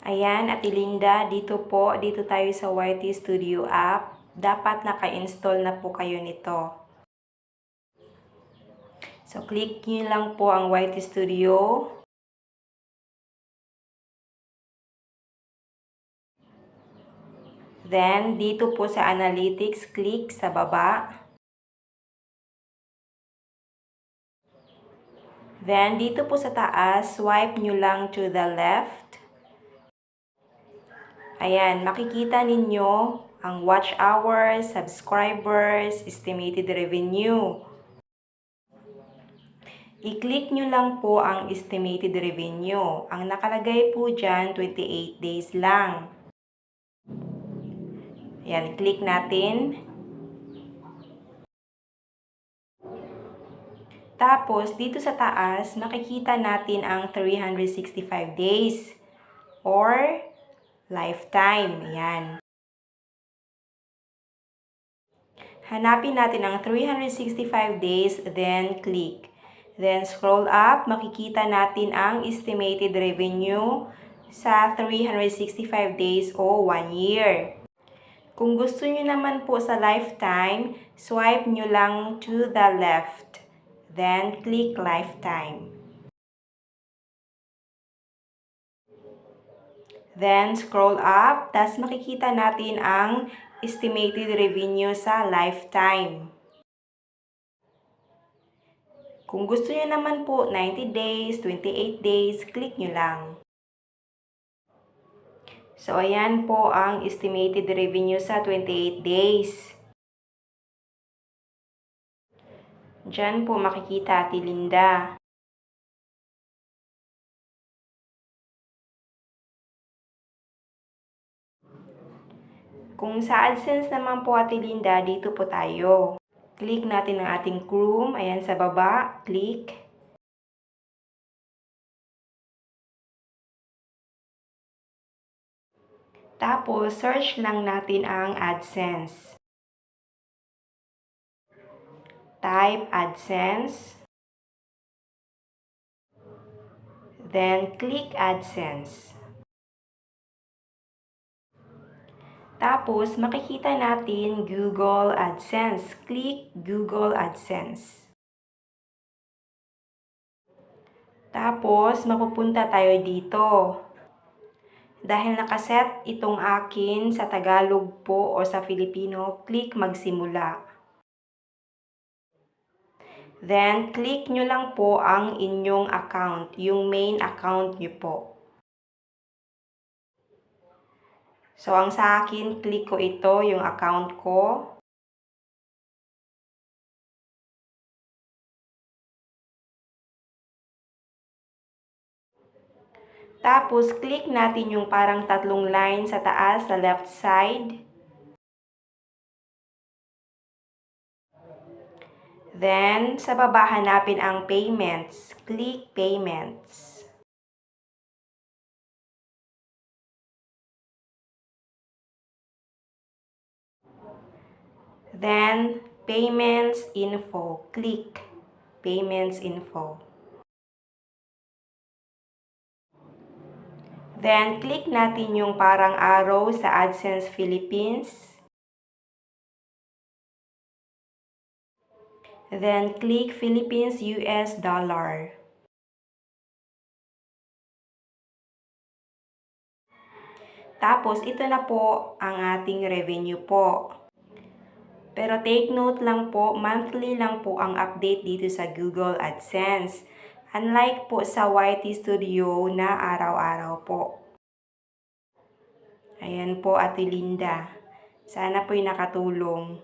Ayan, Ate Linda, dito tayo sa YT Studio app. Dapat naka-install na po kayo nito. So, click nyo lang po ang YT Studio. Then, dito po sa Analytics, click sa baba. Then, dito po sa taas, swipe nyo lang to the left. Ayan, makikita ninyo ang watch hours, subscribers, estimated revenue. I-click nyo lang po ang estimated revenue. Ang nakalagay po dyan, 28 days lang. Ayan, click natin. Tapos, dito sa taas, makikita natin ang 365 days or lifetime. Ayan. Hanapin natin ang 365 days, then click. Then scroll up, makikita natin ang estimated revenue sa 365 days o 1 year. Kung gusto nyo naman po sa lifetime, swipe nyo lang to the left. Then click lifetime. Then scroll up, tas makikita natin ang estimated revenue sa lifetime. Kung gusto nyo naman po 90 days, 28 days, click nyo lang. So, ayan po ang estimated revenue sa 28 days. Diyan po makikita, Ate Linda. Kung sa AdSense naman po, Ate Linda, dito po tayo. Click natin ang ating Chrome. Ayan sa baba, click. Tapos, search lang natin ang AdSense. Type AdSense. Then, click AdSense. Tapos, makikita natin Google AdSense. Click Google AdSense. Tapos, mapupunta tayo dito. Dahil nakaset itong akin sa Tagalog po o sa Filipino, click magsimula. Then, click nyo lang po ang inyong account, yung main account nyo po. So, ang sa akin, click ko ito, yung account ko. Tapos, click natin yung parang tatlong line sa taas, sa left side. Then, sa baba, hanapin ang payments. Click payments. Then, payments info. Click payments info. Then, click natin yung parang arrow sa AdSense Philippines. Then, click Philippines US dollar. Tapos, ito na po ang ating revenue po. Pero take note lang po, monthly lang po ang update dito sa Google AdSense. Unlike po sa YT Studio na araw-araw po. Ayan po, Ate Linda. Sana po'y nakatulong.